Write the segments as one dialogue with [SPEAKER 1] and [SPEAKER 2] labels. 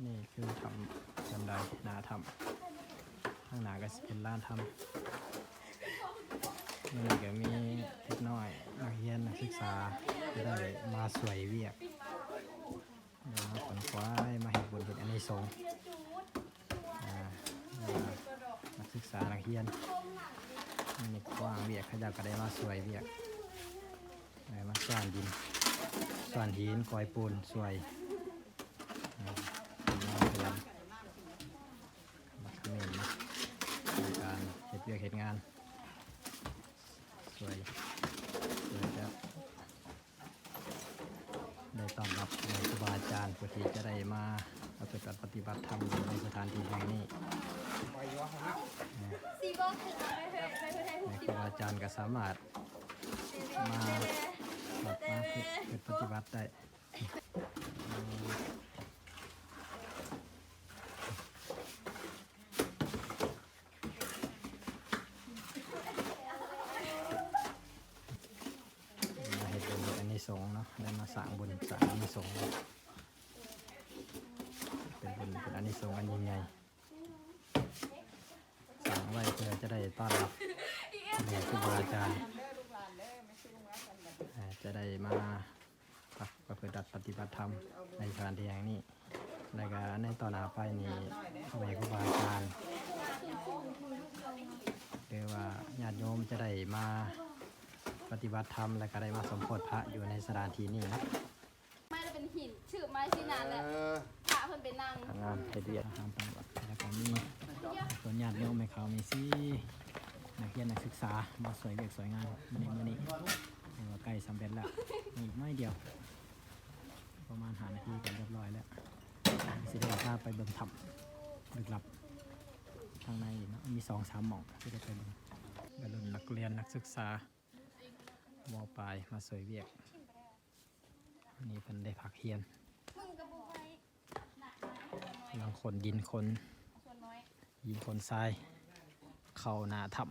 [SPEAKER 1] นี่คือทำบันไดนาทำข้างหน้าก็เป็นร้านทำนี่ก็มีเล็กน้อยนักเรียนนักศึกษาจะได้มาสวยเวียกมาขนควายมาเห็นบุญเป็นอานิสงส์นักศึกษานักเรียนนี่กว้างเวียกขยับก็ได้มาสวยเวียกมาสร้างดินสร้างหินกอยปูนสวยมาเขมรในการเฮ็ดเวียกเฮ็ดงานสวยแล้วได้ต้อนรับในครูบาอาจารย์ผู้ที่จะได้มาปฏิบัติธรรมในสถานที่แห่งนี้ในครูบาอาจารย์ก็สามารถมาปฏิบัติได้สงเนาะได้มาสั่งบุญสั่งอานิสงส์เป็นบุญเป็นอานิสงส์อันยิ่งใหญ่สั่งไว้เพื่อจะได้ต้อนรับครูบาอาจารย์จะได้มาประพฤติปฏิบัติธรรมในสถานที่แห่งนี้ในการในต่อหน้าไปนี้ครูบาอาจารย์หรือว่าญาติโยมจะได้มาปฏิบัติธรรมและก็ได้มาสมโภชพระอยู่ในสถานที่นี้นะ
[SPEAKER 2] ไม่ได้เป็นหินชื่อไม้สินานแหละพระเพิ่นเป็นนาง
[SPEAKER 1] ทางงานเฮ็ดเวียกทางปฏิบัติแล้วก็มีส่วนญาติโยมให้เขามีซี่นักเรียนนักศึกษามาสวยเวียกสวยงานมื้อนี้ว่าใกล้สำเร็จแล้วอีกไม่เดียวประมาณ5 นาทีก็เรียบร้อยแล้วสิได้พาไปเบิ่งถ้ำลึกลับทางในเนาะมี 2-3 หม่องที่ได้ไปเบิ่งวัยรุ่นนักเรียนนักศึกษาม.ปลายมาสวยเวียกอันนี้เป็นได้ผักเฮียนบางคนดินคนทรายเข้าหนาถ้ำ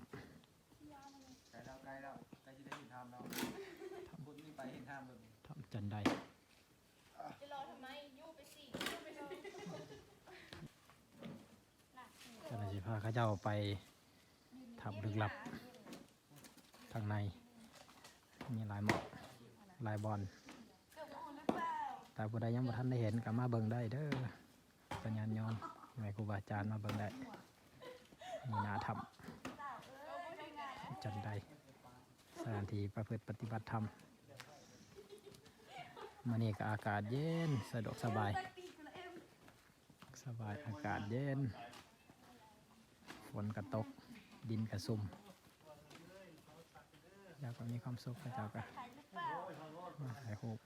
[SPEAKER 1] ทำจันได้จะได้สิพาข้าเจ้าไปถ้ำลึกลับทางในมีหลายหมอกหลายบอลแต่ผู้ใดยังบ่ทันได้เห็นก็มาเบิ่งได้เด้อสัญญาณยอมแม่ครูบาอาจารย์มาเบิ่งได้มีนาธรรมจันได้สถานที่ประพฤติปฏิบัติธรรมมื้อนี้ก็อากาศเย็นสะดวกสบายอากาศเย็นฝนก็ตกดินก็ซุ่มแล้วก็มีความสุขพระเจ้าก็มาถ่ายรูป